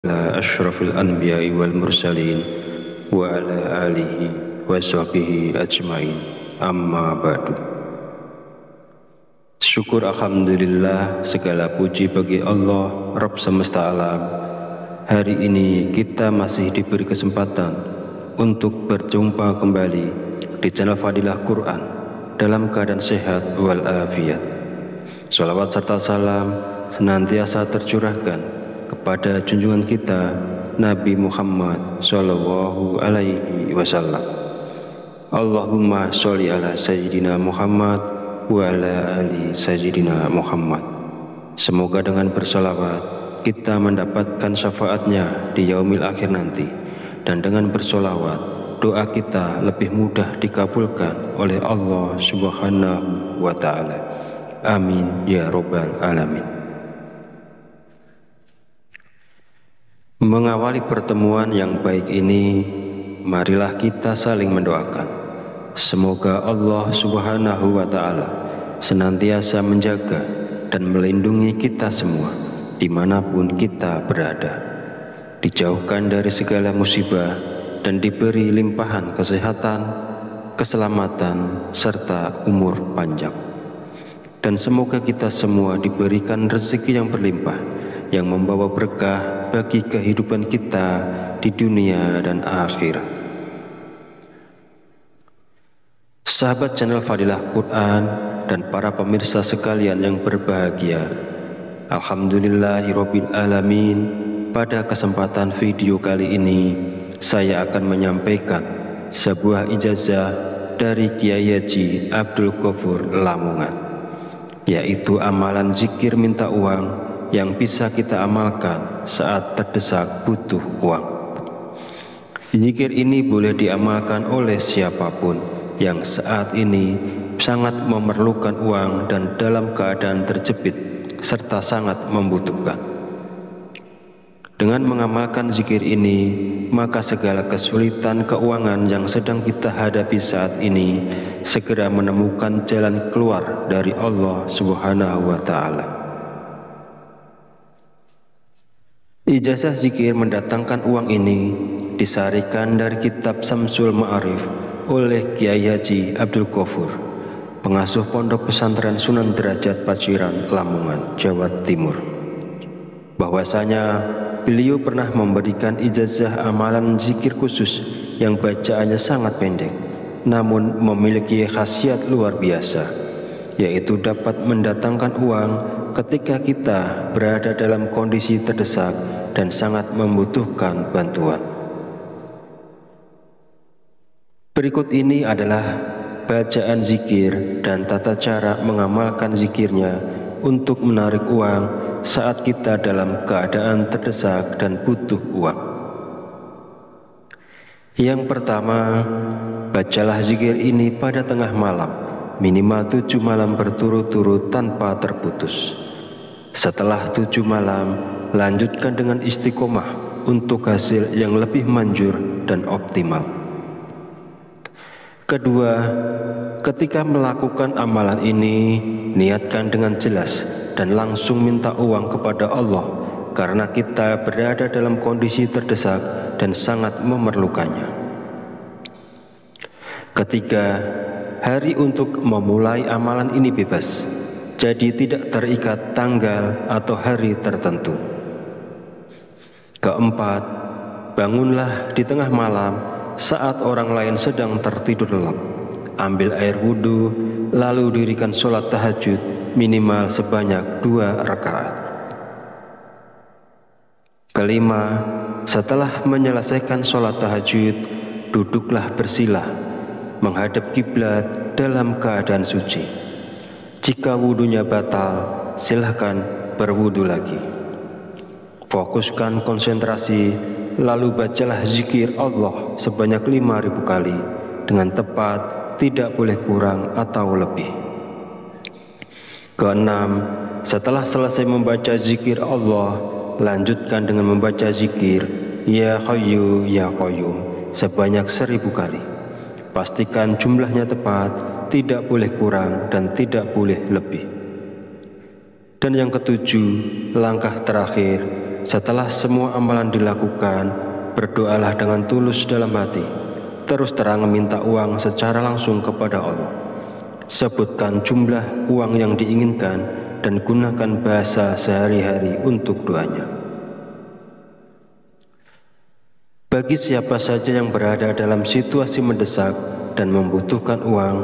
ala asyrafil anbiya'i wal mursalin wa ala alihi wa sahbihi ajmain, amma ba'du. Syukur alhamdulillah, segala puji bagi Allah Rabb semesta alam. Hari ini kita masih diberi kesempatan untuk berjumpa kembali di channel Fadilah Quran dalam keadaan sehat wal afiat. Shalawat serta salam senantiasa tercurahkan kepada junjungan kita Nabi Muhammad Sallallahu Alaihi Wasallam. Allahumma sholli ala Sayyidina Muhammad wa ala ali Sayyidina Muhammad. Semoga dengan bersalawat kita mendapatkan syafaatnya di yaumil akhir nanti, dan dengan bersolawat doa kita lebih mudah dikabulkan oleh Allah Subhanahu wa Ta'ala. Amin ya Rabbal Alamin. Mengawali pertemuan yang baik ini, marilah kita saling mendoakan. Semoga Allah Subhanahu wa Ta'ala senantiasa menjaga dan melindungi kita semua dimanapun kita berada, dijauhkan dari segala musibah dan diberi limpahan kesehatan, keselamatan, serta umur panjang. Dan semoga kita semua diberikan rezeki yang berlimpah, yang membawa berkah bagi kehidupan kita di dunia dan akhirat. Sahabat channel Fadilah Quran dan para pemirsa sekalian yang berbahagia, alhamdulillahirabbil alamin. Pada kesempatan video kali ini saya akan menyampaikan sebuah ijazah dari Kiai Haji Abdul Ghafur Lamongan, yaitu amalan zikir minta uang yang bisa kita amalkan saat terdesak butuh uang. Zikir ini boleh diamalkan oleh siapapun yang saat ini sangat memerlukan uang dan dalam keadaan terjepit serta sangat membutuhkan. Dengan mengamalkan zikir ini, maka segala kesulitan keuangan yang sedang kita hadapi saat ini segera menemukan jalan keluar dari Allah Subhanahu wa Ta'ala. Ijazah zikir mendatangkan uang ini disarikan dari kitab Samsul Ma'arif oleh Kiai Haji Abdul Ghafur, pengasuh Pondok Pesantren Sunan Derajat Paciran, Lamongan, Jawa Timur. Bahwasanya beliau pernah memberikan ijazah amalan zikir khusus yang bacaannya sangat pendek, namun memiliki khasiat luar biasa, yaitu dapat mendatangkan uang ketika kita berada dalam kondisi terdesak dan sangat membutuhkan bantuan. Berikut ini adalah bacaan zikir dan tata cara mengamalkan zikirnya untuk menarik uang saat kita dalam keadaan terdesak dan butuh uang. Yang pertama, bacalah zikir ini pada tengah malam, minimal 7 malam berturut-turut tanpa terputus. Setelah 7 malam, lanjutkan dengan istiqomah untuk hasil yang lebih manjur dan optimal. Kedua, ketika melakukan amalan ini, niatkan dengan jelas dan langsung minta uang kepada Allah, karena kita berada dalam kondisi terdesak dan sangat memerlukannya. Ketiga, hari untuk memulai amalan ini bebas, jadi tidak terikat tanggal atau hari tertentu. Keempat, bangunlah di tengah malam saat orang lain sedang tertidur lelap. Ambil air wudhu, lalu dirikan sholat tahajud minimal sebanyak 2 rakaat. Kelima, setelah menyelesaikan sholat tahajud, duduklah bersilah menghadap kiblat dalam keadaan suci. Jika wudhunya batal, silahkan berwudhu lagi. Fokuskan konsentrasi, lalu bacalah zikir Allah sebanyak 5.000 kali dengan tepat, tidak boleh kurang atau lebih. Keenam, setelah selesai membaca zikir Allah, lanjutkan dengan membaca zikir Ya Hayyu Ya Qayyum sebanyak 1.000 kali. Pastikan jumlahnya tepat, tidak boleh kurang dan tidak boleh lebih. Dan yang ketujuh, langkah terakhir, setelah semua amalan dilakukan, berdoalah dengan tulus dalam hati, terus terang minta uang secara langsung kepada Allah. Sebutkan jumlah uang yang diinginkan dan gunakan bahasa sehari-hari untuk doanya. Bagi siapa saja yang berada dalam situasi mendesak dan membutuhkan uang,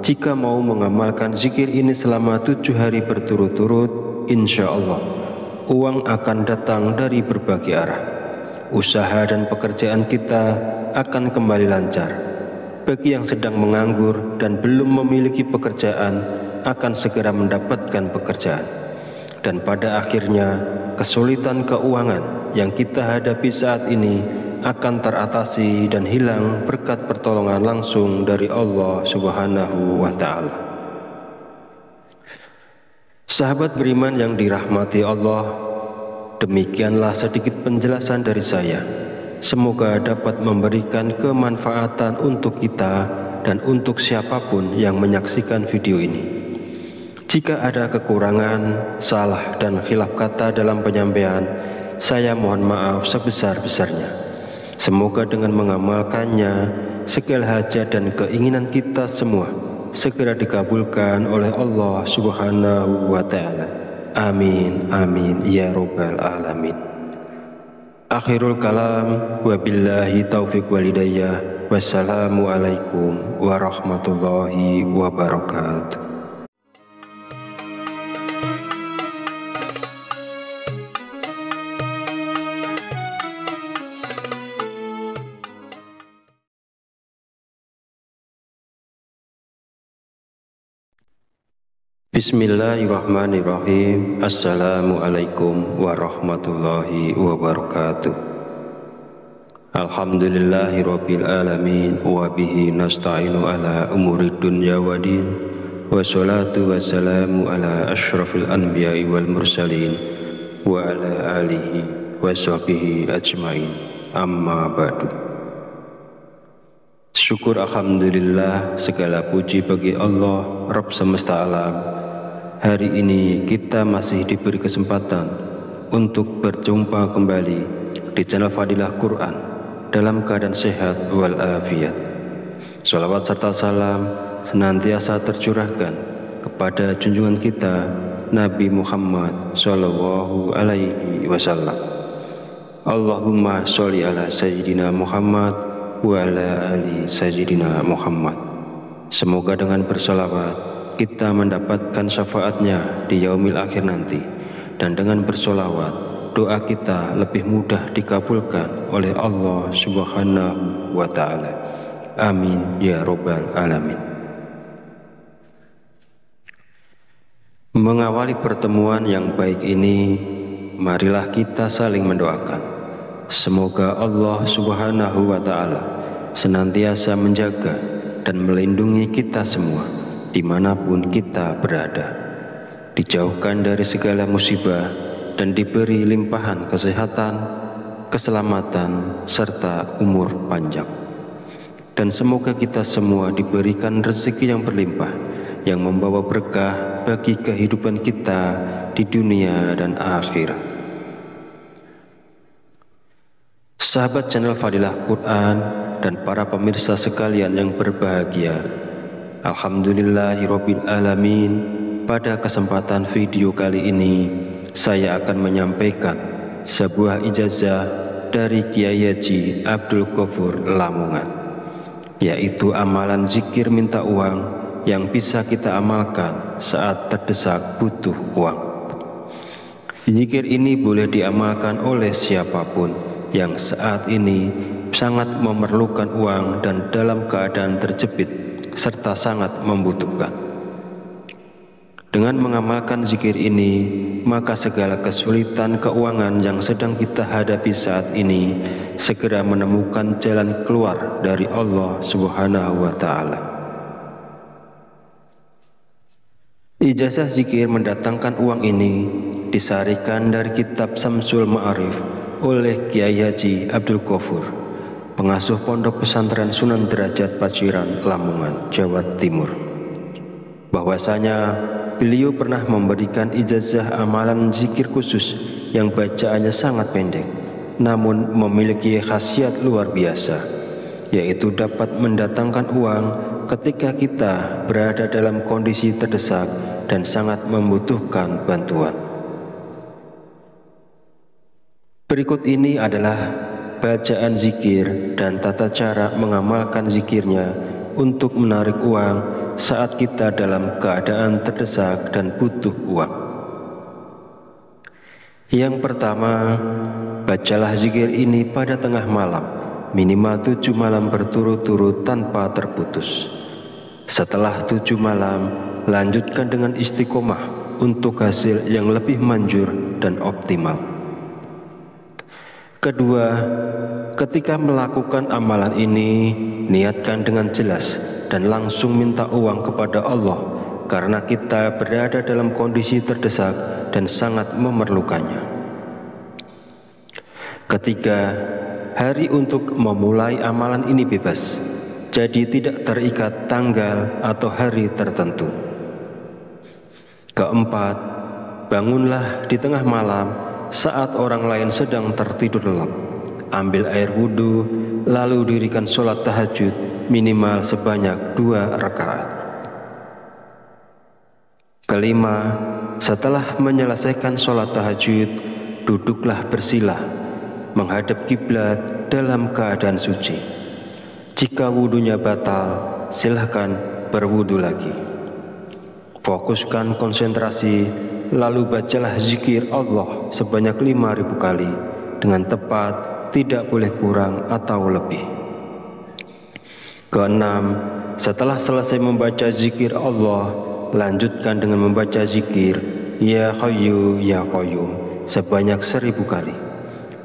jika mau mengamalkan zikir ini selama 7 hari berturut-turut, insya Allah uang akan datang dari berbagai arah. Usaha dan pekerjaan kita akan kembali lancar. Bagi yang sedang menganggur dan belum memiliki pekerjaan, akan segera mendapatkan pekerjaan. Dan pada akhirnya, kesulitan keuangan yang kita hadapi saat ini akan teratasi dan hilang berkat pertolongan langsung dari Allah Subhanahu wa Ta'ala. Sahabat beriman yang dirahmati Allah, demikianlah sedikit penjelasan dari saya. Semoga dapat memberikan kemanfaatan untuk kita dan untuk siapapun yang menyaksikan video ini. Jika ada kekurangan, salah dan khilaf kata dalam penyampaian, saya mohon maaf sebesar-besarnya. Semoga dengan mengamalkannya, segala hajat dan keinginan kita semua segera dikabulkan oleh Allah Subhanahu wa Ta'ala. Amin, amin, ya Rabbal Alamin. Akhirul kalam, wabillahi taufiq walhidayah. Wassalamualaikum warahmatullahi wabarakatuh. Bismillahirrahmanirrahim. Assalamualaikum warahmatullahi wabarakatuh. Alhamdulillahirabbil alamin wa bihi nasta'inu ala umuri dunya waddin. Wassalatu wassalamu ala asyrafil anbiya'i wal mursalin wa ala alihi wa sahbihi ajmain. Amma ba'du. Syukur alhamdulillah, segala puji bagi Allah Rabb semesta alam. Hari ini kita masih diberi kesempatan untuk berjumpa kembali di channel Fadilah Quran dalam keadaan sehat walafiat. Salawat serta salam senantiasa tercurahkan kepada junjungan kita Nabi Muhammad Sallallahu Alaihi Wasallam. Allahumma sholli ala Sayyidina Muhammad wa ala ali Sayyidina Muhammad. Semoga dengan bersolawat kita mendapatkan syafaatnya di yaumil akhir nanti, dan dengan bersolawat doa kita lebih mudah dikabulkan oleh Allah Subhanahu wa Ta'ala. Amin ya Rabbal Alamin. Mengawali pertemuan yang baik ini, marilah kita saling mendoakan. Semoga Allah Subhanahu wa Ta'ala senantiasa menjaga dan melindungi kita semua dimanapun kita berada, dijauhkan dari segala musibah dan diberi limpahan kesehatan, keselamatan, serta umur panjang. Dan semoga kita semua diberikan rezeki yang berlimpah, yang membawa berkah bagi kehidupan kita di dunia dan akhirat. Sahabat channel Fadilah Quran dan para pemirsa sekalian yang berbahagia, alhamdulillahirabbil alamin. Pada kesempatan video kali ini saya akan menyampaikan sebuah ijazah dari Kiai Haji Abdul Ghafur Lamongan, yaitu amalan zikir minta uang yang bisa kita amalkan saat terdesak butuh uang. Zikir ini boleh diamalkan oleh siapapun yang saat ini sangat memerlukan uang dan dalam keadaan terjepit serta sangat membutuhkan. Dengan mengamalkan zikir ini, maka segala kesulitan keuangan yang sedang kita hadapi saat ini segera menemukan jalan keluar dari Allah Subhanahu wa Ta'ala. Ijazah zikir mendatangkan uang ini disarikan dari kitab Samsul Ma'arif oleh Kiai Haji Abdul Ghafur, pengasuh Pondok Pesantren Sunan Derajat Paciran, Lamongan, Jawa Timur. Bahwasanya beliau pernah memberikan ijazah amalan zikir khusus yang bacaannya sangat pendek, namun memiliki khasiat luar biasa, yaitu dapat mendatangkan uang ketika kita berada dalam kondisi terdesak dan sangat membutuhkan bantuan. Berikut ini adalah bacaan zikir dan tata cara mengamalkan zikirnya untuk menarik uang saat kita dalam keadaan terdesak dan butuh uang. Yang pertama, bacalah zikir ini pada tengah malam, minimal 7 malam berturut-turut tanpa terputus. Setelah 7 malam, lanjutkan dengan istiqomah untuk hasil yang lebih manjur dan optimal. Kedua, ketika melakukan amalan ini, niatkan dengan jelas dan langsung minta uang kepada Allah karena kita berada dalam kondisi terdesak dan sangat memerlukannya. Ketiga, hari untuk memulai amalan ini bebas, jadi tidak terikat tanggal atau hari tertentu. Keempat, bangunlah di tengah malam saat orang lain sedang tertidur lelap. Ambil air wudhu, lalu dirikan sholat tahajud minimal sebanyak 2 rakaat. Kelima, setelah menyelesaikan sholat tahajud, duduklah bersila, menghadap kiblat dalam keadaan suci. Jika wudhunya batal, silahkan berwudhu lagi. Fokuskan konsentrasi, lalu bacalah zikir Allah sebanyak 5.000 kali dengan tepat, tidak boleh kurang atau lebih. Keenam, setelah selesai membaca zikir Allah, lanjutkan dengan membaca zikir Ya Hayyu Ya Qayyum sebanyak 1.000 kali.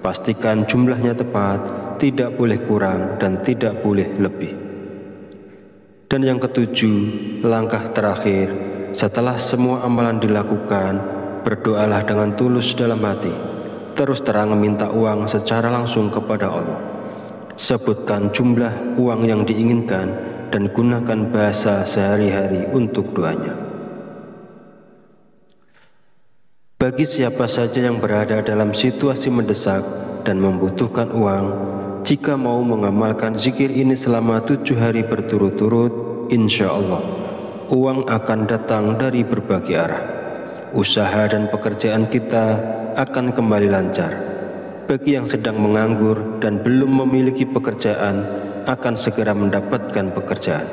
Pastikan jumlahnya tepat, tidak boleh kurang dan tidak boleh lebih. Dan yang ketujuh, langkah terakhir, setelah semua amalan dilakukan, berdoalah dengan tulus dalam hati, terus terang meminta uang secara langsung kepada Allah. Sebutkan jumlah uang yang diinginkan dan gunakan bahasa sehari-hari untuk doanya. Bagi siapa saja yang berada dalam situasi mendesak dan membutuhkan uang, jika mau mengamalkan zikir ini selama 7 hari berturut-turut, insya Allah uang akan datang dari berbagai arah. Usaha dan pekerjaan kita akan kembali lancar. Bagi yang sedang menganggur dan belum memiliki pekerjaan, akan segera mendapatkan pekerjaan.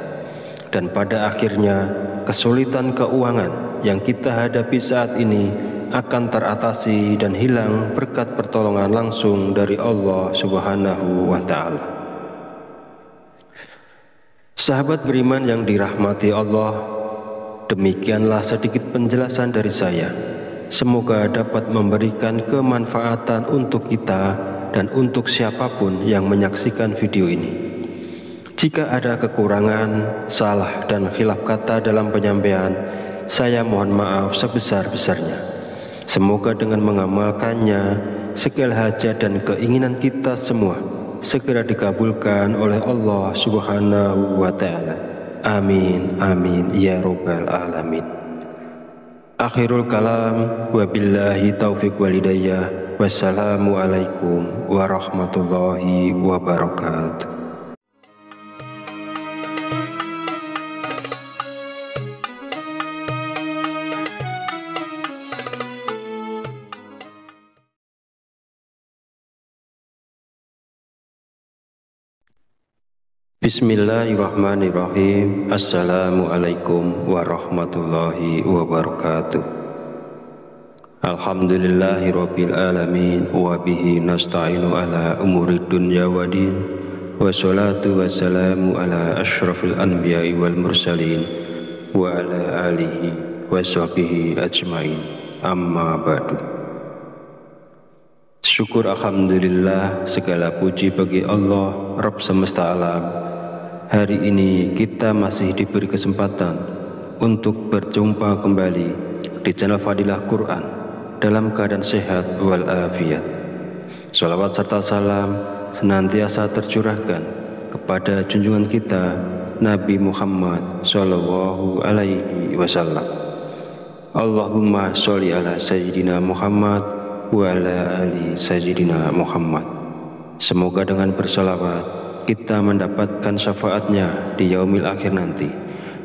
Dan pada akhirnya, kesulitan keuangan yang kita hadapi saat ini akan teratasi dan hilang berkat pertolongan langsung dari Allah Subhanahu wa Ta'ala. Sahabat beriman yang dirahmati Allah, demikianlah sedikit penjelasan dari saya. Semoga dapat memberikan kemanfaatan untuk kita dan untuk siapapun yang menyaksikan video ini. Jika ada kekurangan, salah dan khilaf kata dalam penyampaian, saya mohon maaf sebesar-besarnya. Semoga dengan mengamalkannya, segala hajat dan keinginan kita semua segera dikabulkan oleh Allah Subhanahu wa Ta'ala. Amin, amin, ya Rabbal Alamin. Akhirul kalam, wabillahi taufiq walidayah. Wassalamualaikum warahmatullahi wabarakatuh. Bismillahirrahmanirrahim. Assalamualaikum warahmatullahi wabarakatuh. Alhamdulillahirabbil alamin wa bihi nasta'inu ala umurid dunya waddin. Wassalatu wassalamu ala asyrafil anbiya'i wal mursalin wa ala alihi wa sahbihi ajmain. Amma ba'du. Syukur alhamdulillah, segala puji bagi Allah Rabb semesta alam. Hari ini kita masih diberi kesempatan untuk berjumpa kembali di channel Fadilah Quran dalam keadaan sehat walafiat. Salawat serta salam senantiasa tercurahkan kepada junjungan kita Nabi Muhammad Sallallahu Alaihi Wasallam. Allahumma sholli ala Sayyidina Muhammad wa ala ali sayyidina Muhammad. Semoga dengan bersolawat kita mendapatkan syafaatnya di yaumil akhir nanti,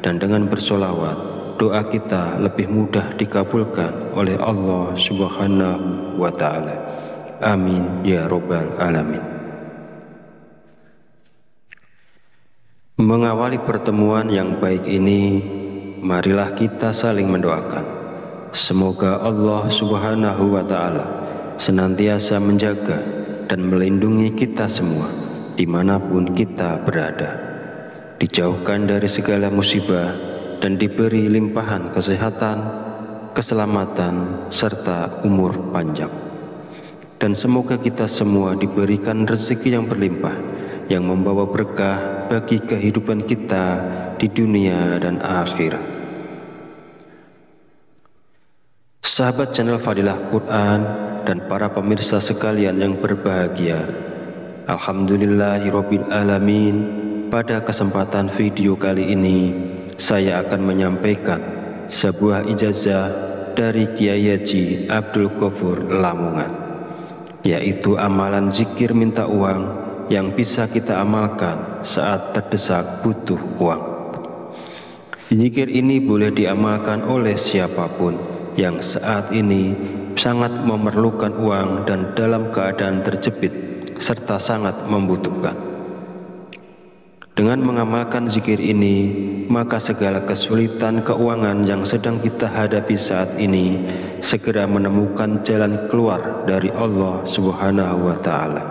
dan dengan bersolawat doa kita lebih mudah dikabulkan oleh Allah Subhanahu wa ta'ala. Amin ya Rabbal Alamin. Mengawali pertemuan yang baik ini, marilah kita saling mendoakan. Semoga Allah Subhanahu wa ta'ala senantiasa menjaga dan melindungi kita semua dimanapun kita berada, dijauhkan dari segala musibah dan diberi limpahan kesehatan, keselamatan, serta umur panjang. Dan semoga kita semua diberikan rezeki yang berlimpah, yang membawa berkah bagi kehidupan kita di dunia dan akhirat. Sahabat channel Fadilah Quran dan para pemirsa sekalian yang berbahagia, Alhamdulillahirabbil alamin. Pada kesempatan video kali ini saya akan menyampaikan sebuah ijazah dari Kiai Haji Abdul Ghafur Lamongan, yaitu amalan zikir minta uang yang bisa kita amalkan saat terdesak butuh uang. Zikir ini boleh diamalkan oleh siapapun yang saat ini sangat memerlukan uang dan dalam keadaan terjepit serta sangat membutuhkan. Dengan mengamalkan zikir ini, maka segala kesulitan keuangan yang sedang kita hadapi saat ini segera menemukan jalan keluar dari Allah Subhanahu wa ta'ala.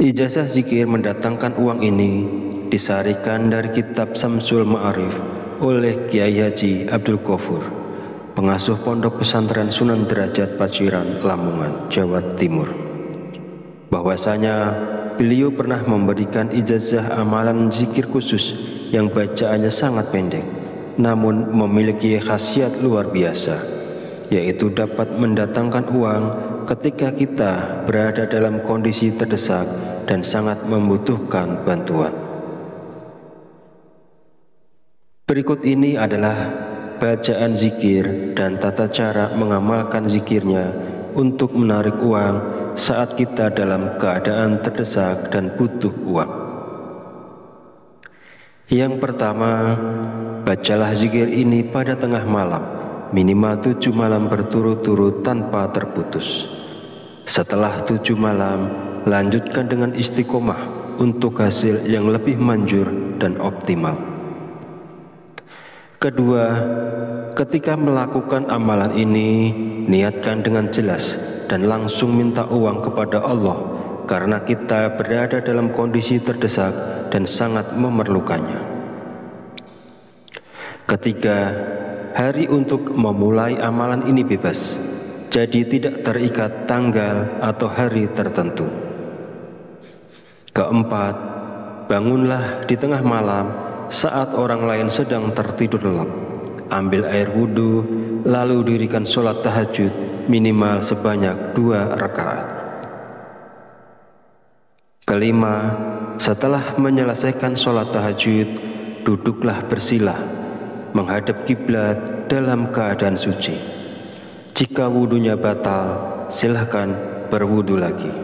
Ijazah zikir mendatangkan uang ini disarikan dari kitab Samsul Ma'arif oleh Kiai Haji Abdul Ghafur, pengasuh Pondok Pesantren Sunan Derajat Paciran, Lamongan, Jawa Timur. Bahwasanya beliau pernah memberikan ijazah amalan zikir khusus yang bacaannya sangat pendek, namun memiliki khasiat luar biasa, yaitu dapat mendatangkan uang ketika kita berada dalam kondisi terdesak dan sangat membutuhkan bantuan. Berikut ini adalah bacaan zikir dan tata cara mengamalkan zikirnya untuk menarik uang saat kita dalam keadaan terdesak dan butuh uang. Yang pertama, bacalah zikir ini pada tengah malam, minimal 7 malam berturut-turut tanpa terputus. Setelah 7 malam, lanjutkan dengan istiqomah untuk hasil yang lebih manjur dan optimal. Kedua, ketika melakukan amalan ini, niatkan dengan jelas dan langsung minta uang kepada Allah, karena kita berada dalam kondisi terdesak dan sangat memerlukannya. Ketiga, hari untuk memulai amalan ini bebas, jadi tidak terikat tanggal atau hari tertentu. Keempat, bangunlah di tengah malam saat orang lain sedang tertidur lelap. Ambil air wudhu, lalu dirikan sholat tahajud minimal sebanyak 2 rakaat. Kelima, setelah menyelesaikan sholat tahajud, duduklah bersilah, menghadap kiblat dalam keadaan suci. Jika wudhunya batal, silahkan berwudhu lagi.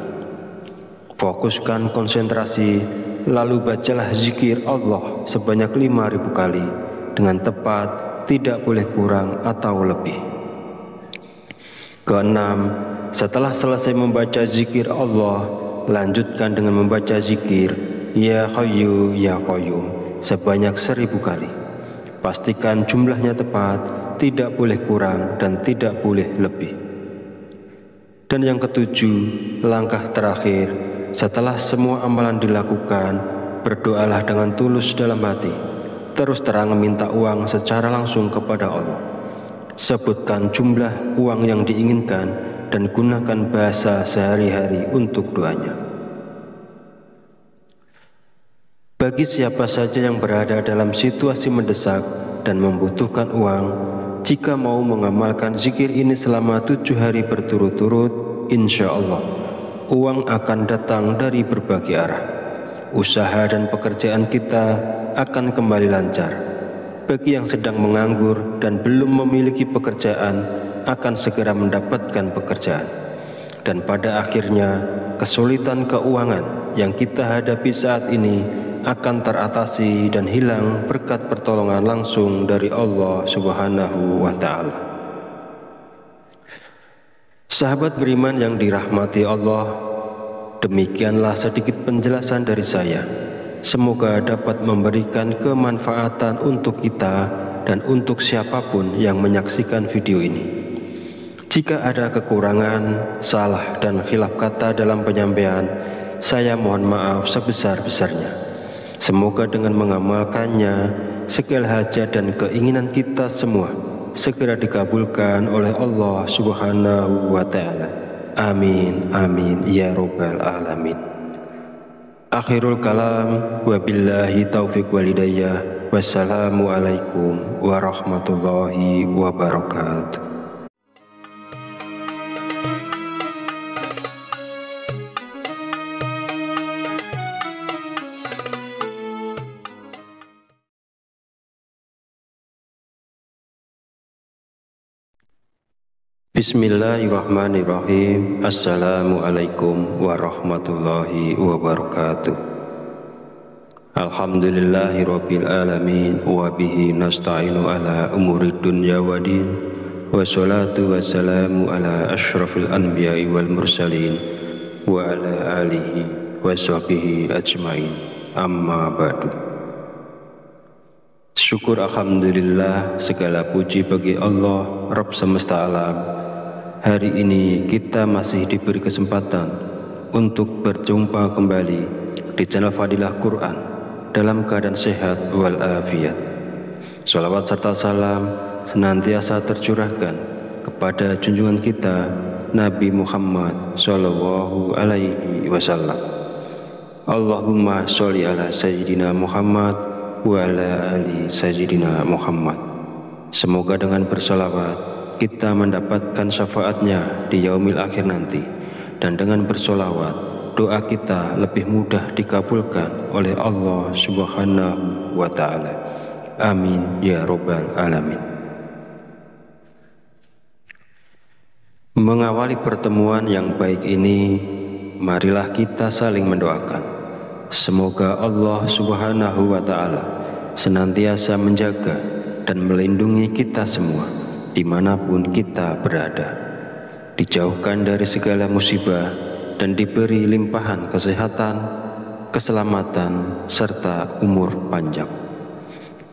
Fokuskan konsentrasi, lalu bacalah zikir Allah sebanyak 5.000 kali dengan tepat, tidak boleh kurang atau lebih. Keenam, setelah selesai membaca zikir Allah, lanjutkan dengan membaca zikir Ya Hayyu Ya Qayyum sebanyak 1.000 kali. Pastikan jumlahnya tepat, tidak boleh kurang dan tidak boleh lebih. Dan yang ketujuh, langkah terakhir, setelah semua amalan dilakukan, berdoalah dengan tulus dalam hati, terus terang meminta uang secara langsung kepada Allah. Sebutkan jumlah uang yang diinginkan dan gunakan bahasa sehari-hari untuk doanya. Bagi siapa saja yang berada dalam situasi mendesak dan membutuhkan uang, jika mau mengamalkan zikir ini selama 7 hari berturut-turut, insya Allah uang akan datang dari berbagai arah. Usaha dan pekerjaan kita akan kembali lancar. Bagi yang sedang menganggur dan belum memiliki pekerjaan, akan segera mendapatkan pekerjaan. Dan pada akhirnya kesulitan keuangan yang kita hadapi saat ini akan teratasi dan hilang berkat pertolongan langsung dari Allah Subhanahu wa Ta'ala. Sahabat beriman yang dirahmati Allah, demikianlah sedikit penjelasan dari saya. Semoga dapat memberikan kemanfaatan untuk kita dan untuk siapapun yang menyaksikan video ini. Jika ada kekurangan, salah dan khilaf kata dalam penyampaian, saya mohon maaf sebesar-besarnya. Semoga dengan mengamalkannya, segala hajat dan keinginan kita semua segera dikabulkan oleh Allah Subhanahu wa Ta'ala. Amin, amin, ya Rabbal Alamin. Akhirul kalam, wabillahi taufiq walidayah, wassalamualaikum warahmatullahi wabarakatuh. Bismillahirrahmanirrahim. Assalamualaikum warahmatullahi wabarakatuh. Alhamdulillahirabbil alamin wa bihi nasta'inu ala umuri dunya waddin, wassalatu wassalamu ala asyrafil anbiya'i wal mursalin wa ala alihi wa sahbihi ajmain. Amma ba'du. Syukur alhamdulillah, segala puji bagi Allah Rabb semesta alam. Hari ini kita masih diberi kesempatan untuk berjumpa kembali di channel Fadilah Quran dalam keadaan sehat walafiat. Shalawat serta salam senantiasa tercurahkan kepada junjungan kita Nabi Muhammad Sallallahu Alaihi Wasallam. Allahumma sholli ala Sayyidina Muhammad wa ala ali Sayyidina Muhammad. Semoga dengan bersolawat kita mendapatkan syafaatnya di yaumil akhir nanti, dan dengan bersolawat doa kita lebih mudah dikabulkan oleh Allah Subhanahu wa Ta'ala. Amin ya Rabbal Alamin. Mengawali pertemuan yang baik ini, marilah kita saling mendoakan. Semoga Allah Subhanahu wa Ta'ala senantiasa menjaga dan melindungi kita semua dimanapun kita berada, dijauhkan dari segala musibah dan diberi limpahan kesehatan, keselamatan, serta umur panjang.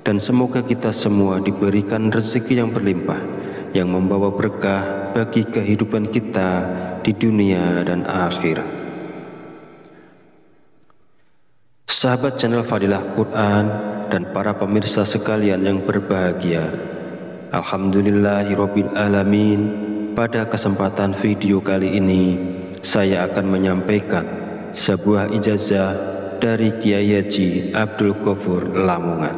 Dan semoga kita semua diberikan rezeki yang berlimpah, yang membawa berkah bagi kehidupan kita di dunia dan akhirat. Sahabat channel Fadilah Quran dan para pemirsa sekalian yang berbahagia, alhamdulillahirabbil alamin. Pada kesempatan video kali ini saya akan menyampaikan sebuah ijazah dari Kiai Haji Abdul Ghafur Lamongan,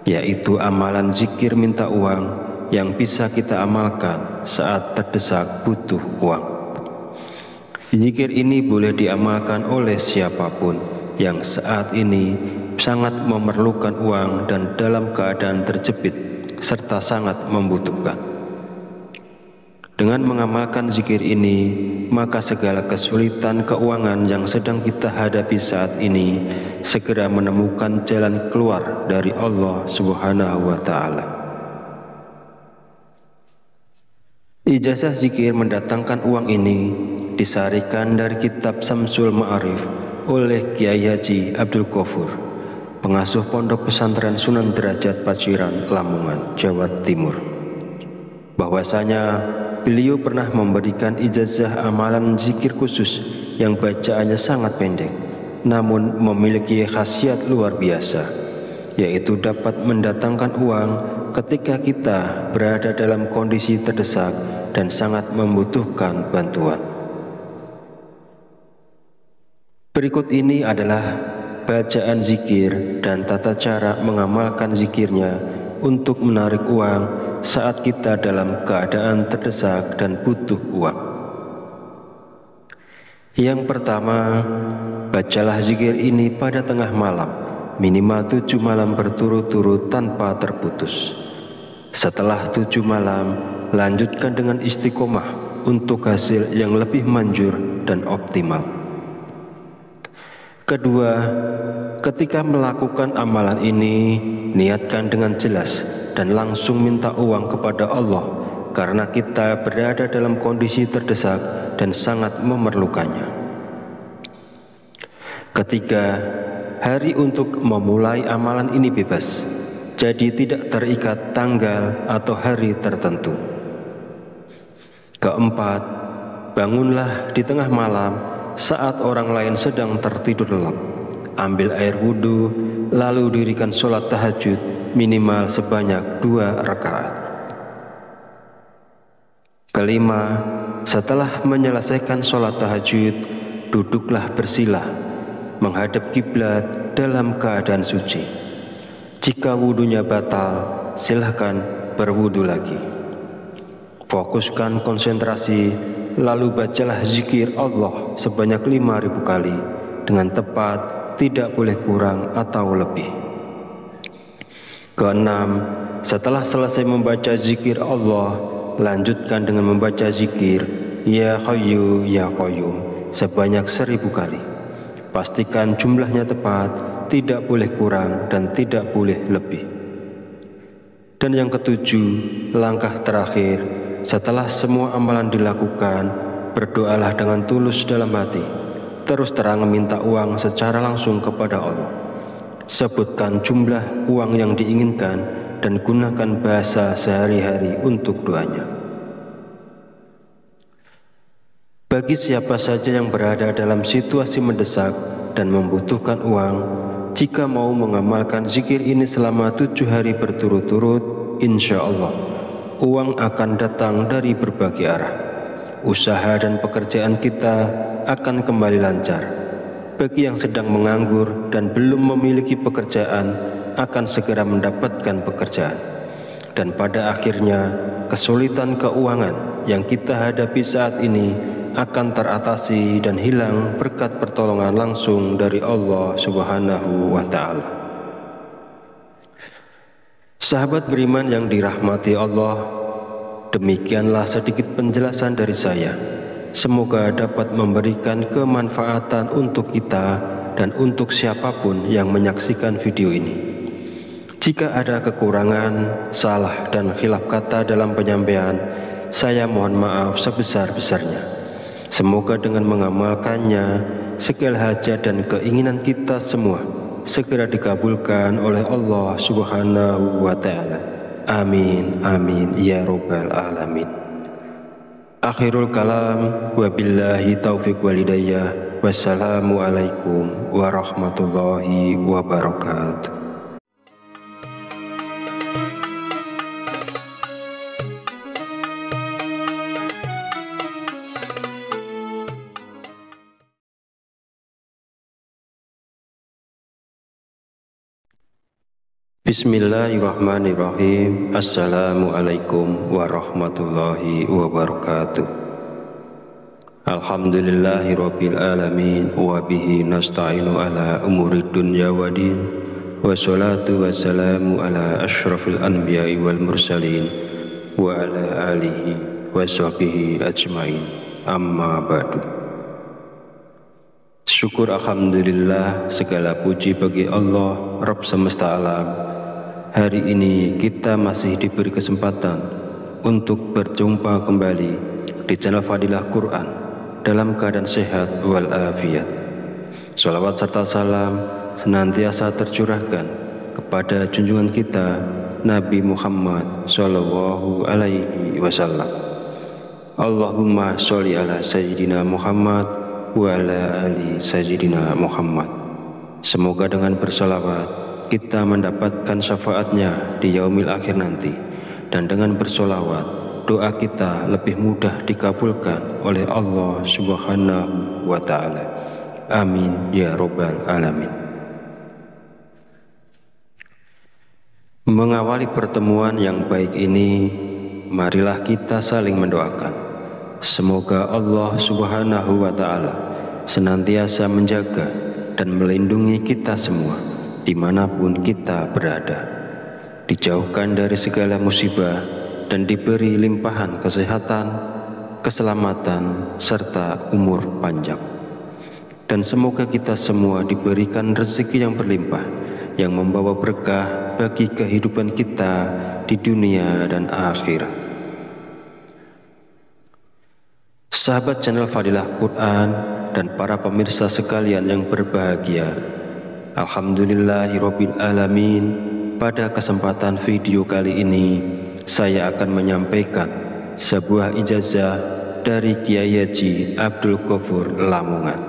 yaitu amalan zikir minta uang yang bisa kita amalkan saat terdesak butuh uang. Zikir ini boleh diamalkan oleh siapapun yang saat ini sangat memerlukan uang dan dalam keadaan terjepit serta sangat membutuhkan. Dengan mengamalkan zikir ini, maka segala kesulitan keuangan yang sedang kita hadapi saat ini segera menemukan jalan keluar dari Allah Subhanahu wa Ta'ala. Ijazah zikir mendatangkan uang ini disarikan dari kitab Samsul Ma'arif oleh Kiai Haji Abdul Ghafur, pengasuh Pondok Pesantren Sunan Derajat Paciran, Lamongan, Jawa Timur. Bahwasanya beliau pernah memberikan ijazah amalan zikir khusus yang bacaannya sangat pendek, namun memiliki khasiat luar biasa, yaitu dapat mendatangkan uang ketika kita berada dalam kondisi terdesak dan sangat membutuhkan bantuan. Berikut ini adalah bacaan zikir dan tata cara mengamalkan zikirnya untuk menarik uang saat kita dalam keadaan terdesak dan butuh uang. Yang pertama, bacalah zikir ini pada tengah malam, minimal 7 malam berturut-turut tanpa terputus. Setelah 7 malam, lanjutkan dengan istiqomah untuk hasil yang lebih manjur dan optimal. Kedua, ketika melakukan amalan ini, niatkan dengan jelas dan langsung minta uang kepada Allah karena kita berada dalam kondisi terdesak dan sangat memerlukannya. Ketiga, hari untuk memulai amalan ini bebas, jadi tidak terikat tanggal atau hari tertentu. Keempat, bangunlah di tengah malam saat orang lain sedang tertidur lelap. Ambil air wudhu, lalu dirikan sholat tahajud minimal sebanyak 2 rakaat. Kelima, setelah menyelesaikan sholat tahajud, duduklah bersilah, menghadap kiblat dalam keadaan suci. Jika wudhunya batal, silahkan berwudhu lagi. Fokuskan konsentrasi, lalu bacalah zikir Allah sebanyak 5.000 kali dengan tepat, tidak boleh kurang atau lebih. Keenam, setelah selesai membaca zikir Allah, lanjutkan dengan membaca zikir Ya Hayyu Ya Qayyum sebanyak 1.000 kali. Pastikan jumlahnya tepat, tidak boleh kurang dan tidak boleh lebih. Dan yang ketujuh, langkah terakhir, setelah semua amalan dilakukan, berdoalah dengan tulus dalam hati. Terus terang minta uang secara langsung kepada Allah. Sebutkan jumlah uang yang diinginkan dan gunakan bahasa sehari-hari untuk doanya. Bagi siapa saja yang berada dalam situasi mendesak dan membutuhkan uang, jika mau mengamalkan zikir ini selama 7 hari berturut-turut, insya Allah uang akan datang dari berbagai arah. Usaha dan pekerjaan kita akan kembali lancar. Bagi yang sedang menganggur dan belum memiliki pekerjaan, akan segera mendapatkan pekerjaan. Dan pada akhirnya, kesulitan keuangan yang kita hadapi saat ini akan teratasi dan hilang berkat pertolongan langsung dari Allah Subhanahu wa Ta'ala. Sahabat beriman yang dirahmati Allah, demikianlah sedikit penjelasan dari saya. Semoga dapat memberikan kemanfaatan untuk kita dan untuk siapapun yang menyaksikan video ini. Jika ada kekurangan, salah dan khilaf kata dalam penyampaian, saya mohon maaf sebesar-besarnya. Semoga dengan mengamalkannya, segala hajat dan keinginan kita semua segera dikabulkan oleh Allah Subhanahu wa Ta'ala. Amin, amin, ya Rabbal Alamin. Akhirul kalam, wabillahi taufiq walhidayah. Wassalamualaikum warahmatullahi wabarakatuh. Bismillahirrahmanirrahim. Assalamualaikum warahmatullahi wabarakatuh. Alhamdulillahirabbil alamin wa bihi nasta'inu ala umuri dunya waddin. Wassalatu wassalamu ala asyrafil anbiya'i wal mursalin wa ala alihi wa sahbihi ajmain. Amma ba'du. Syukur alhamdulillah, segala puji bagi Allah Rabb semesta alam. Hari ini kita masih diberi kesempatan untuk berjumpa kembali di channel Fadilah Quran dalam keadaan sehat walafiat. Salawat serta salam senantiasa tercurahkan kepada junjungan kita Nabi Muhammad Sallallahu Alaihi Wasallam. Allahumma sholli ala Sayyidina Muhammad wa ala ali Sayyidina Muhammad. Semoga dengan bersolawat kita mendapatkan syafaatnya di yaumil akhir nanti, dan dengan bersolawat doa kita lebih mudah dikabulkan oleh Allah Subhanahu wa Ta'ala. Amin ya Rabbal Alamin. Mengawali pertemuan yang baik ini, marilah kita saling mendoakan. Semoga Allah Subhanahu wa Ta'ala senantiasa menjaga dan melindungi kita semua dimanapun kita berada, dijauhkan dari segala musibah, dan diberi limpahan kesehatan, keselamatan, serta umur panjang. Dan semoga kita semua diberikan rezeki yang berlimpah, yang membawa berkah bagi kehidupan kita di dunia dan akhirat. Sahabat channel Fadilah Quran dan para pemirsa sekalian yang berbahagia, Alhamdulillahirabbil alamin. Pada kesempatan video kali ini saya akan menyampaikan sebuah ijazah dari Kiai Haji Abdul Ghafur Lamongan,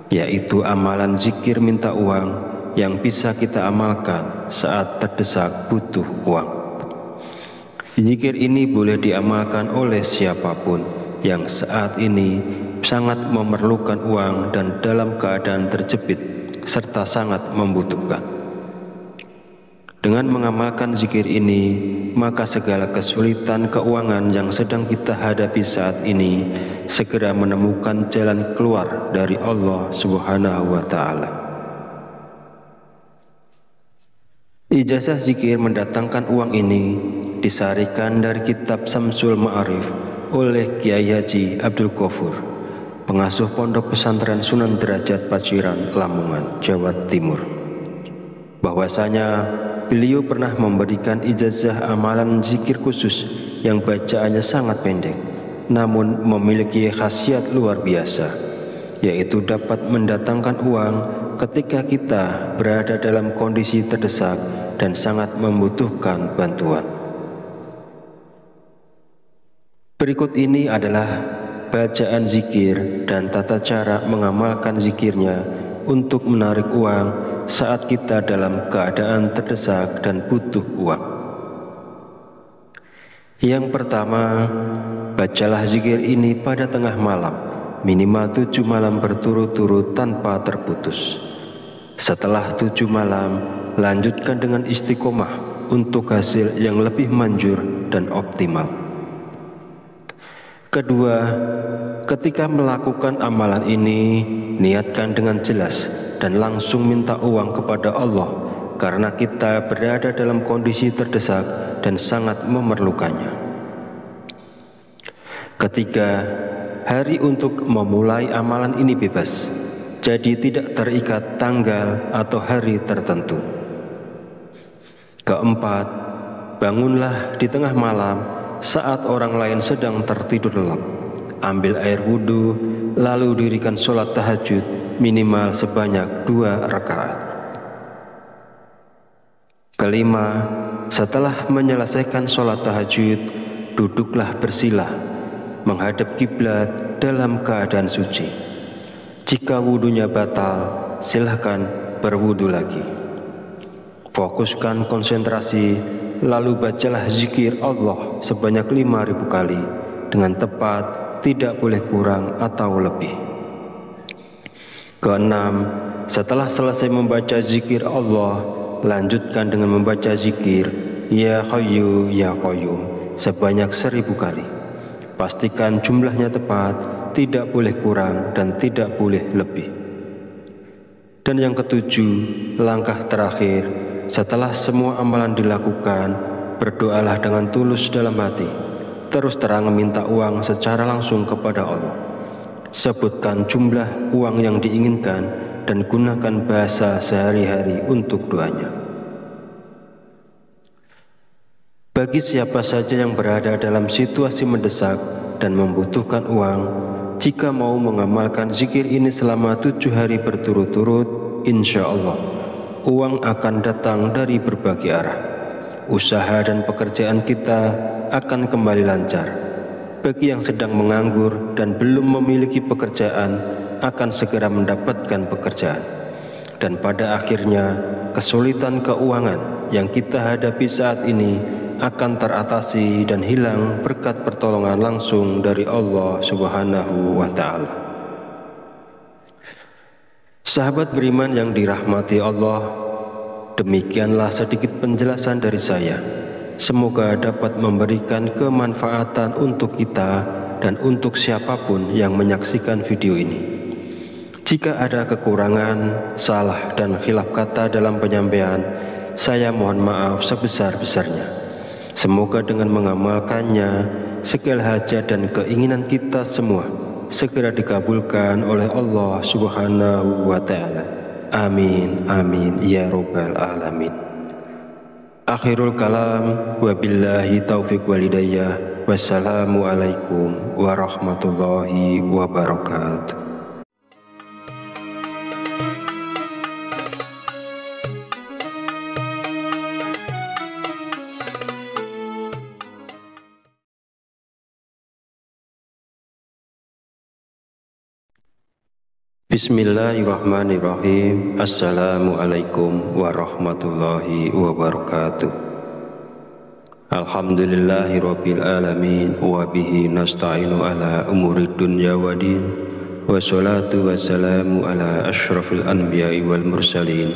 yaitu amalan zikir minta uang yang bisa kita amalkan saat terdesak butuh uang. Zikir ini boleh diamalkan oleh siapapun yang saat ini sangat memerlukan uang dan dalam keadaan terjepit serta sangat membutuhkan. Dengan mengamalkan zikir ini, maka segala kesulitan keuangan yang sedang kita hadapi saat ini segera menemukan jalan keluar dari Allah Subhanahu wa Ta'ala. Ijazah zikir mendatangkan uang ini disarikan dari kitab Samsul Ma'arif oleh Kiai Haji Abdul Ghafur, pengasuh Pondok Pesantren Sunan Derajat Paciran, Lamongan, Jawa Timur, bahwasanya beliau pernah memberikan ijazah amalan zikir khusus yang bacaannya sangat pendek, namun memiliki khasiat luar biasa, yaitu dapat mendatangkan uang ketika kita berada dalam kondisi terdesak dan sangat membutuhkan bantuan. Berikut ini adalah bacaan zikir dan tata cara mengamalkan zikirnya untuk menarik uang saat kita dalam keadaan terdesak dan butuh uang. Yang pertama, bacalah zikir ini pada tengah malam, minimal 7 malam berturut-turut tanpa terputus. Setelah 7 malam, lanjutkan dengan istiqomah untuk hasil yang lebih manjur dan optimal. Kedua, ketika melakukan amalan ini, niatkan dengan jelas dan langsung minta uang kepada Allah karena kita berada dalam kondisi terdesak dan sangat memerlukannya. Ketiga, hari untuk memulai amalan ini bebas, jadi tidak terikat tanggal atau hari tertentu. Keempat, bangunlah di tengah malam saat orang lain sedang tertidur lelap. Ambil air wudhu, lalu dirikan sholat tahajud minimal sebanyak 2 rakaat. Kelima, setelah menyelesaikan sholat tahajud, duduklah bersila, menghadap kiblat dalam keadaan suci. Jika wudhunya batal, silahkan berwudhu lagi. Fokuskan konsentrasi, lalu bacalah zikir Allah sebanyak 5.000 kali dengan tepat, tidak boleh kurang atau lebih. Keenam, setelah selesai membaca zikir Allah, lanjutkan dengan membaca zikir Ya Hayyu Ya Qayyum sebanyak 1.000 kali. Pastikan jumlahnya tepat, tidak boleh kurang dan tidak boleh lebih. Dan yang ketujuh, langkah terakhir, setelah semua amalan dilakukan, berdoalah dengan tulus dalam hati, terus terang meminta uang secara langsung kepada Allah. Sebutkan jumlah uang yang diinginkan dan gunakan bahasa sehari-hari untuk doanya. Bagi siapa saja yang berada dalam situasi mendesak dan membutuhkan uang, jika mau mengamalkan zikir ini selama 7 hari berturut-turut, insya Allah uang akan datang dari berbagai arah. Usaha dan pekerjaan kita akan kembali lancar. Bagi yang sedang menganggur dan belum memiliki pekerjaan, akan segera mendapatkan pekerjaan. Dan pada akhirnya, kesulitan keuangan yang kita hadapi saat ini akan teratasi dan hilang berkat pertolongan langsung dari Allah Subhanahu wa Ta'ala. Sahabat beriman yang dirahmati Allah, demikianlah sedikit penjelasan dari saya. Semoga dapat memberikan kemanfaatan untuk kita dan untuk siapapun yang menyaksikan video ini. Jika ada kekurangan, salah dan khilaf kata dalam penyampaian, saya mohon maaf sebesar-besarnya. Semoga dengan mengamalkannya, segala hajat dan keinginan kita semua segera dikabulkan oleh Allah Subhanahu wa Ta'ala. Amin, amin, ya Rabbal Alamin. Akhirul kalam, wabillahi taufiq walidayah. Wassalamualaikum warahmatullahi wabarakatuh. Bismillahirrahmanirrahim. Assalamualaikum warahmatullahi wabarakatuh. Alhamdulillahirabbil alamin wa bihi nasta'inu ala umurid dunya waddin. Wassalatu wassalamu ala asyrafil anbiya'i wal mursalin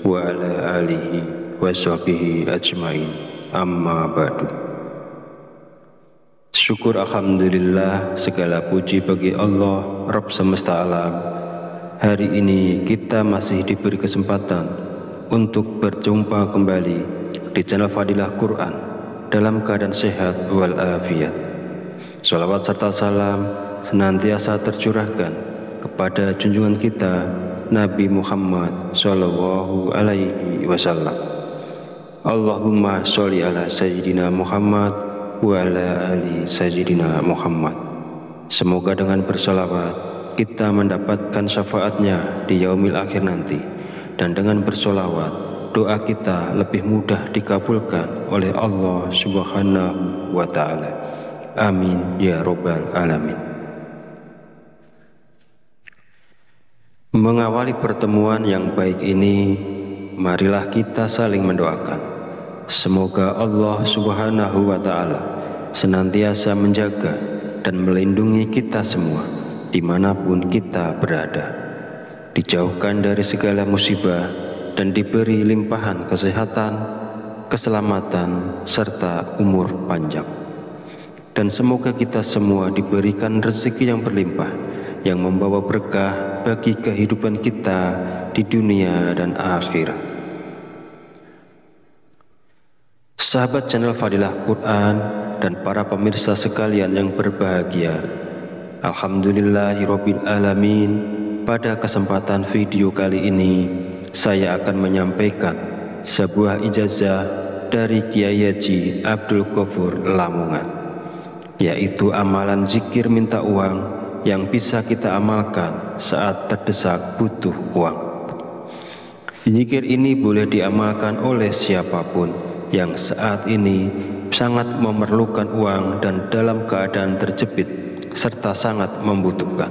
wa ala alihi wa sahbihi ajmain. Amma ba'du. Syukur alhamdulillah, segala puji bagi Allah Rabb semesta alam. Hari ini kita masih diberi kesempatan untuk berjumpa kembali di channel Fadilah Quran dalam keadaan sehat walafiat. Salawat serta salam senantiasa tercurahkan kepada junjungan kita Nabi Muhammad Sallallahu Alaihi Wasallam. Allahumma sholli ala Sayyidina Muhammad wa ala ali Sayyidina Muhammad. Semoga dengan bersolawat kita mendapatkan syafaatnya di yaumil akhir nanti, dan dengan bersolawat doa kita lebih mudah dikabulkan oleh Allah Subhanahu wa Ta'ala. Amin ya Rabbal Alamin. Mengawali pertemuan yang baik ini, marilah kita saling mendoakan. Semoga Allah Subhanahu wa Ta'ala senantiasa menjaga dan melindungi kita semua dimanapun kita berada, dijauhkan dari segala musibah dan diberi limpahan kesehatan, keselamatan, serta umur panjang. Dan semoga kita semua diberikan rezeki yang berlimpah, yang membawa berkah bagi kehidupan kita di dunia dan akhirat. Sahabat channel Fadilah Quran dan para pemirsa sekalian yang berbahagia, alhamdulillahirabbil alamin. Pada kesempatan video kali ini saya akan menyampaikan sebuah ijazah dari Kiai Haji Abdul Ghafur Lamongan, yaitu amalan zikir minta uang yang bisa kita amalkan saat terdesak butuh uang. Zikir ini boleh diamalkan oleh siapapun yang saat ini sangat memerlukan uang dan dalam keadaan terjepit serta sangat membutuhkan.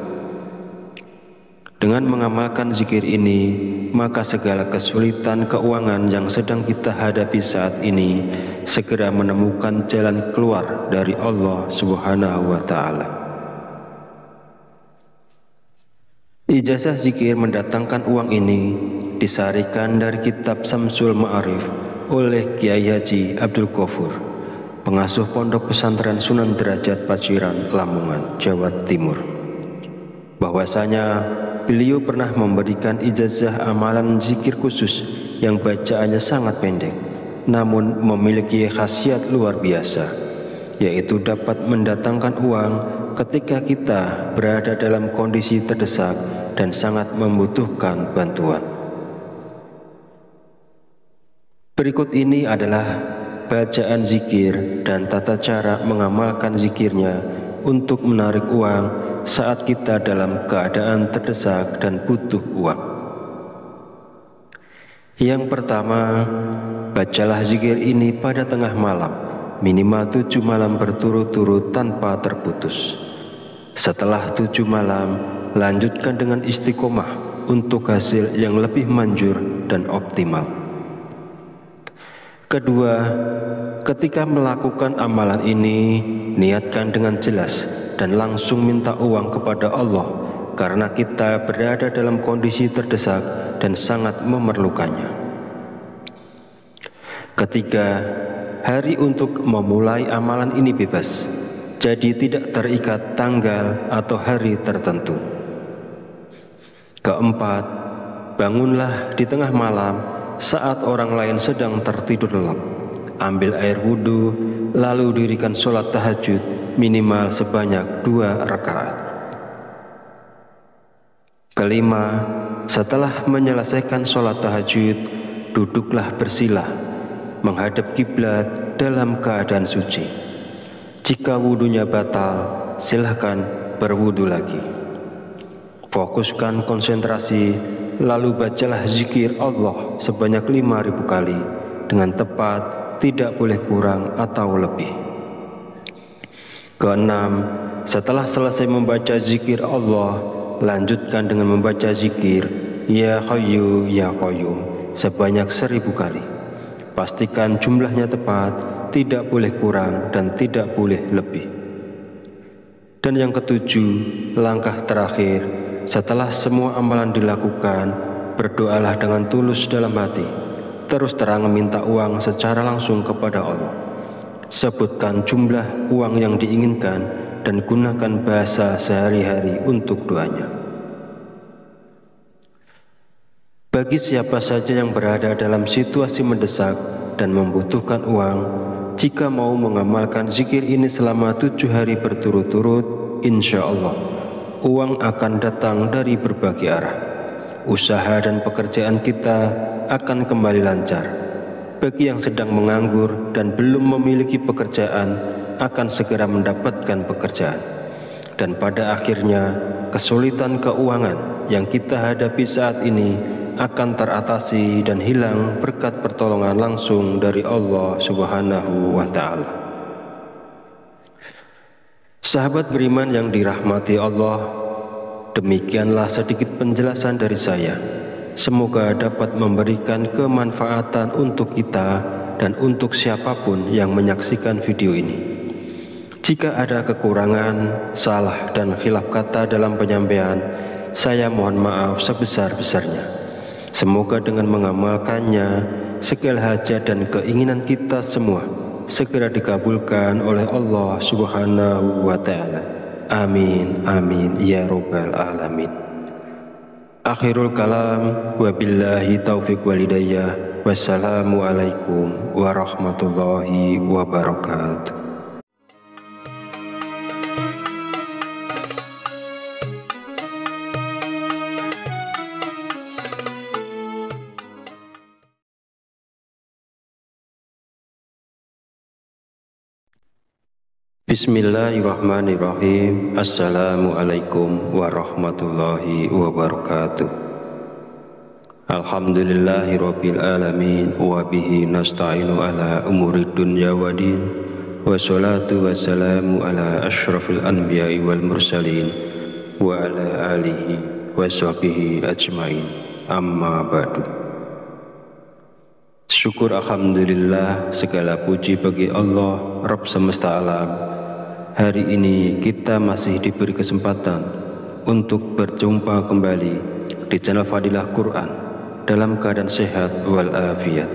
Dengan mengamalkan zikir ini, maka segala kesulitan keuangan yang sedang kita hadapi saat ini segera menemukan jalan keluar dari Allah Subhanahu wa Ta'ala. Ijazah zikir mendatangkan uang ini disarikan dari kitab Samsul Ma'arif oleh Kiai Haji Abdul Ghafur, pengasuh Pondok Pesantren Sunan Derajat Paciran, Lamongan, Jawa Timur. Bahwasanya beliau pernah memberikan ijazah amalan zikir khusus yang bacaannya sangat pendek, namun memiliki khasiat luar biasa, yaitu dapat mendatangkan uang ketika kita berada dalam kondisi terdesak dan sangat membutuhkan bantuan. Berikut ini adalah bacaan zikir dan tata cara mengamalkan zikirnya untuk menarik uang saat kita dalam keadaan terdesak dan butuh uang. Yang pertama, bacalah zikir ini pada tengah malam, minimal 7 malam berturut-turut tanpa terputus. Setelah 7 malam, lanjutkan dengan istiqomah untuk hasil yang lebih manjur dan optimal. Kedua, ketika melakukan amalan ini, niatkan dengan jelas dan langsung minta uang kepada Allah, karena kita berada dalam kondisi terdesak dan sangat memerlukannya. Ketiga, hari untuk memulai amalan ini bebas, jadi tidak terikat tanggal atau hari tertentu. Keempat, bangunlah di tengah malam saat orang lain sedang tertidur lelap, ambil air wudhu, lalu dirikan sholat tahajud minimal sebanyak 2 rakaat. Kelima, setelah menyelesaikan sholat tahajud, duduklah bersila, menghadap kiblat dalam keadaan suci. Jika wudhunya batal, silahkan berwudhu lagi. Fokuskan konsentrasi, lalu bacalah zikir Allah sebanyak 5.000 kali dengan tepat, tidak boleh kurang atau lebih. Keenam, setelah selesai membaca zikir Allah, lanjutkan dengan membaca zikir Ya Hayyu Ya Qayyum sebanyak 1.000 kali. Pastikan jumlahnya tepat, tidak boleh kurang dan tidak boleh lebih. Dan yang ketujuh, langkah terakhir, setelah semua amalan dilakukan, berdoalah dengan tulus dalam hati, terus terang meminta uang secara langsung kepada Allah. Sebutkan jumlah uang yang diinginkan dan gunakan bahasa sehari-hari untuk doanya. Bagi siapa saja yang berada dalam situasi mendesak dan membutuhkan uang, jika mau mengamalkan zikir ini selama 7 hari berturut-turut, insya Allah uang akan datang dari berbagai arah. Usaha dan pekerjaan kita akan kembali lancar. Bagi yang sedang menganggur dan belum memiliki pekerjaan, akan segera mendapatkan pekerjaan. Dan pada akhirnya, kesulitan keuangan yang kita hadapi saat ini akan teratasi dan hilang berkat pertolongan langsung dari Allah Subhanahu wa Ta'ala. Sahabat beriman yang dirahmati Allah, demikianlah sedikit penjelasan dari saya. Semoga dapat memberikan kemanfaatan untuk kita dan untuk siapapun yang menyaksikan video ini. Jika ada kekurangan, salah dan khilaf kata dalam penyampaian, saya mohon maaf sebesar-besarnya. Semoga dengan mengamalkannya, segala hajat dan keinginan kita semua segera dikabulkan oleh Allah Subhanahu wa Ta'ala. Amin, amin, ya Rabbal Alamin. Akhirul kalam, wabillahi taufiq walidayah, wassalamualaikum warahmatullahi wabarakatuh. Bismillahirrahmanirrahim. Assalamualaikum warahmatullahi wabarakatuh. Alhamdulillahirabbil alamin wa bihi nasta'inu ala umurid dunya waddin. Wassalatu wassalamu ala asyrafil anbiya'i wal mursalin wa ala alihi wa sahbihi ajmain. Amma ba'du. Syukur alhamdulillah, segala puji bagi Allah Rabb semesta alam. Hari ini kita masih diberi kesempatan untuk berjumpa kembali di channel Fadilah Quran dalam keadaan sehat walafiat.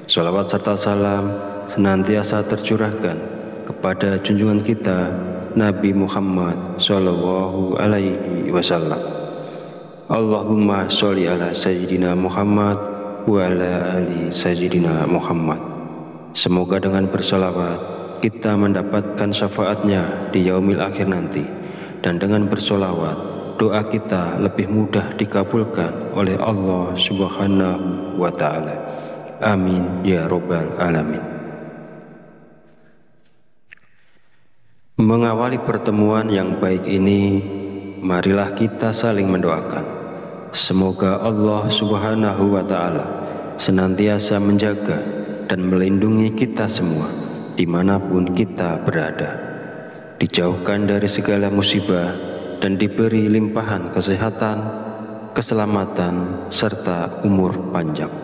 Shalawat serta salam senantiasa tercurahkan kepada junjungan kita Nabi Muhammad Sallallahu Alaihi Wasallam. Allahumma sholli ala Sayyidina Muhammad wa ala ali Sayyidina Muhammad. Semoga dengan bersolawat kita mendapatkan syafaatnya di yaumil akhir nanti, dan dengan bersolawat doa kita lebih mudah dikabulkan oleh Allah Subhanahu wa Ta'ala. Amin ya Rabbal Alamin. Mengawali pertemuan yang baik ini, marilah kita saling mendoakan. Semoga Allah Subhanahu wa Ta'ala senantiasa menjaga dan melindungi kita semua dimanapun kita berada, dijauhkan dari segala musibah dan diberi limpahan kesehatan, keselamatan, serta umur panjang.